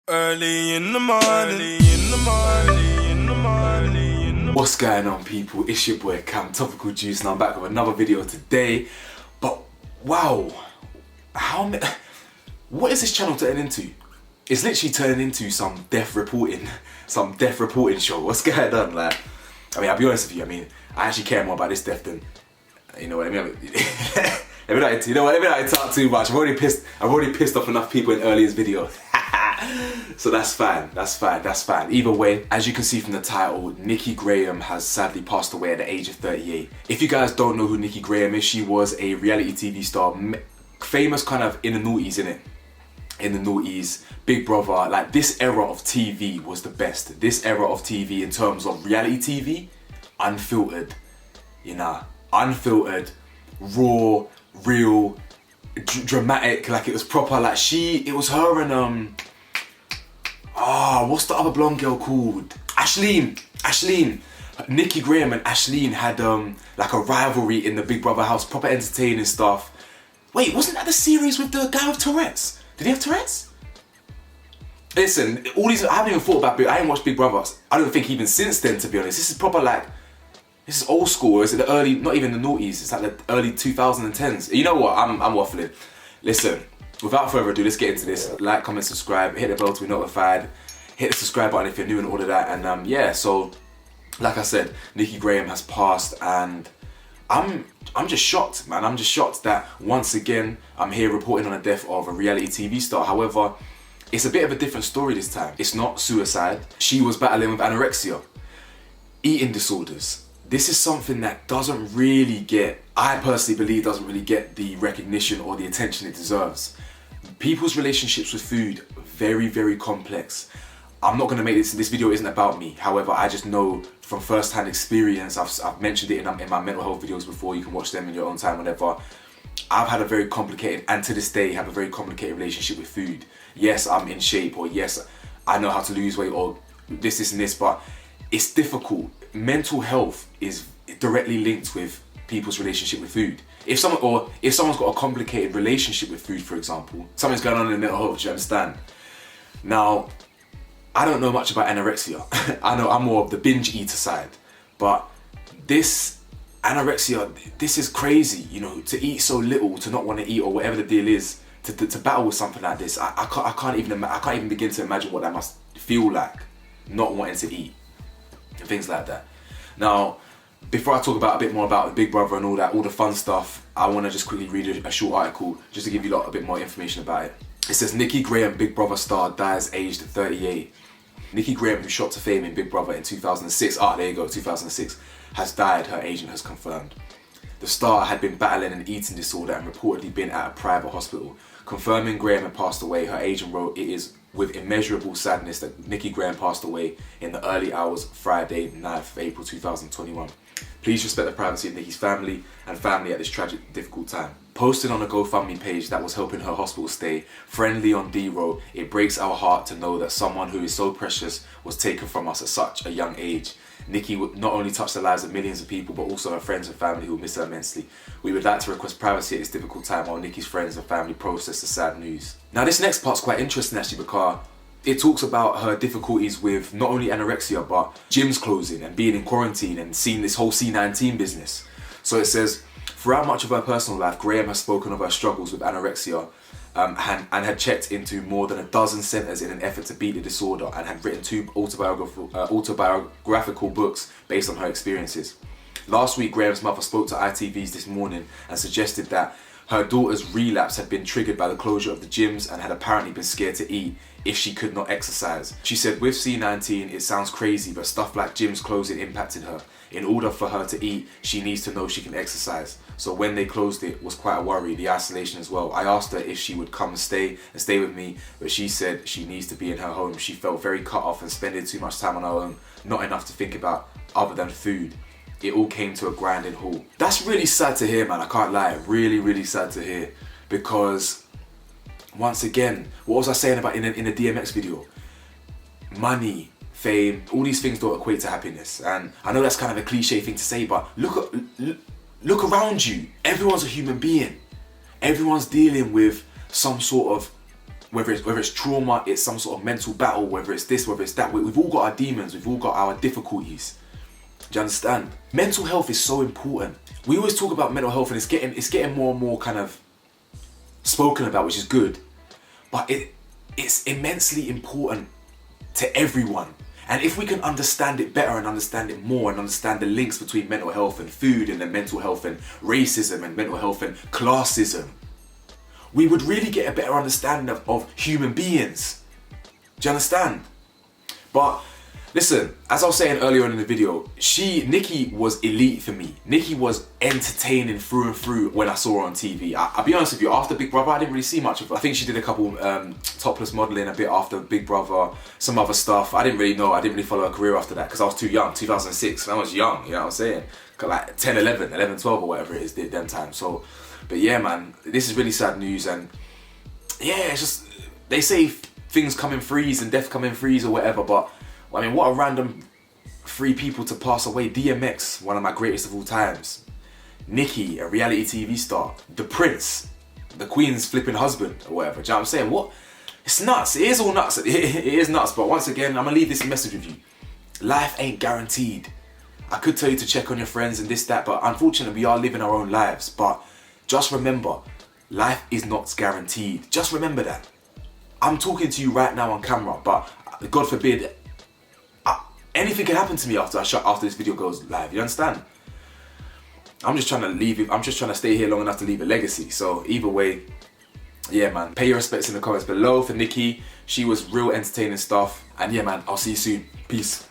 Early in the morning, What's going on, people? It's your boy Cam, Topical Juice, and I'm back with another video today. But wow, what is this channel turning into? It's literally turning into some death reporting show. What's going on? Like, I mean, I'll be honest with you. I mean, I actually care more about this death than, you know what I mean. Let me not talk too much. I've already pissed off enough people in earlier videos. So that's fine. Either way, as you can see from the title, Nikki Grahame has sadly passed away at the age of 38. If you guys don't know who Nikki Grahame is, she was a reality TV star, famous kind of in the noughties, innit? In the noughties, Big Brother, like this era of TV was the best. This era of TV in terms of reality TV, unfiltered, unfiltered, raw, real, dramatic, like it was proper, like it was her and what's the other blonde girl called? Ashleen. Nikki Grahame and Ashleen had like a rivalry in the Big Brother house, proper entertaining stuff. Wait, wasn't that the series with the guy with Tourette's? Did he have Tourette's? Listen, all these, I haven't even thought about it. I ain't watched Big Brother. I don't think even since then, to be honest. This is proper like, this is old school, or is it the early, not even the noughties, it's like the early 2010s. You know what, I'm waffling. Listen, without further ado, let's get into this. Like, comment, subscribe, hit the bell to be notified, hit the subscribe button if you're new and all of that. And yeah, so like I said, Nikki Grahame has passed, and I'm just shocked, man. I'm just shocked that once again I'm here reporting on the death of a reality TV star. However, it's a bit of a different story this time. It's not suicide. She was battling with anorexia, eating disorders. This is something that doesn't really get, I personally believe, doesn't really get the recognition or the attention it deserves. People's relationships with food, very, very complex. I'm not going to make this video isn't about me. However, I just know from first-hand experience, I've mentioned it in my mental health videos before. You can watch them in your own time, whenever. I've had a very complicated, and to this day, have a very complicated relationship with food. Yes, I'm in shape, or yes, I know how to lose weight, or this and this, but it's difficult. Mental health is directly linked with people's relationship with food. If someone's got a complicated relationship with food, for example, something's going on in mental health, do you understand? Now, I don't know much about anorexia. I know I'm more of the binge eater side, but this anorexia, this is crazy, you know, to eat so little, to not want to eat, or whatever the deal is, to battle with something like this. I can't even begin to imagine what that must feel like, not wanting to eat and things like that. Now, before I talk about a bit more about Big Brother and all that, all the fun stuff, I want to just quickly read a short article just to give you a bit more information about it. It says, Nikki Grahame, Big Brother star, dies aged 38. Nikki Grahame, who shot to fame in Big Brother in 2006, there you go, 2006, has died, her agent has confirmed. The star had been battling an eating disorder and reportedly been at a private hospital. Confirming Grahame had passed away, her agent wrote, "It is with immeasurable sadness that Nikki Grahame passed away in the early hours Friday, 9th of April 2021. Please respect the privacy of Nikki's family and family at this tragic, difficult time." Posted on a GoFundMe page that was helping her hospital stay, friendly on D wrote, "It breaks our heart to know that someone who is so precious was taken from us at such a young age. Nikki would not only touch the lives of millions of people, but also her friends and family who will miss her immensely. We would like to request privacy at this difficult time while Nikki's friends and family process the sad news." Now, this next part's quite interesting actually, because it talks about her difficulties with not only anorexia, but gyms closing and being in quarantine and seeing this whole C19 business. So it says, throughout much of her personal life, Grahame has spoken of her struggles with anorexia and had checked into more than a dozen centres in an effort to beat the disorder, and had written 2 autobiographical books based on her experiences. Last week, Grahame's mother spoke to ITV's This Morning and suggested that her daughter's relapse had been triggered by the closure of the gyms and had apparently been scared to eat if she could not exercise. She said, "With C19, it sounds crazy, but stuff like gyms closing impacted her. In order for her to eat, she needs to know she can exercise. So when they closed it was quite a worry, the isolation as well. I asked her if she would come and stay with me, but she said she needs to be in her home. She felt very cut off and spending too much time on her own, not enough to think about other than food. It all came to a grinding halt." That's really sad to hear, man. I can't lie. Really, really sad to hear. Because, once again, what was I saying about in the DMX video? Money, fame, all these things don't equate to happiness. And I know that's kind of a cliche thing to say, but look around you. Everyone's a human being. Everyone's dealing with some sort of whether it's trauma, it's some sort of mental battle, whether it's this, whether it's that. We've all got our demons, we've all got our difficulties. Do you understand? Mental health is so important. We always talk about mental health and it's getting more and more kind of spoken about, which is good. But it's immensely important to everyone. And if we can understand it better and understand it more and understand the links between mental health and food and then mental health and racism and mental health and classism, we would really get a better understanding of human beings. Do you understand? But listen, as I was saying earlier on in the video, Nikki was elite for me. Nikki was entertaining through and through when I saw her on TV. I'll be honest with you, after Big Brother, I didn't really see much of her. I think she did a couple topless modelling a bit after Big Brother, some other stuff. I didn't really know, I didn't really follow her career after that because I was too young, 2006, I was young, you know what I'm saying? Like 10, 11, 12 or whatever it is, them times. So, but yeah, man, this is really sad news. And yeah, it's just, they say things come in threes and death come in threes or whatever, but I mean, what a random 3 people to pass away. DMX, one of my greatest of all times. Nikki, a reality TV star. The Prince, the Queen's flipping husband or whatever. Do you know what I'm saying? What? It's nuts. It is all nuts. It is nuts. But once again, I'm going to leave this message with you. Life ain't guaranteed. I could tell you to check on your friends and this, that, but unfortunately, we are living our own lives. But just remember, life is not guaranteed. Just remember that. I'm talking to you right now on camera, but God forbid, anything can happen to me after this video goes live. You understand? I'm just trying to stay here long enough to leave a legacy. So either way, yeah, man. Pay your respects in the comments below for Nikki. She was real entertaining stuff. And yeah, man, I'll see you soon. Peace.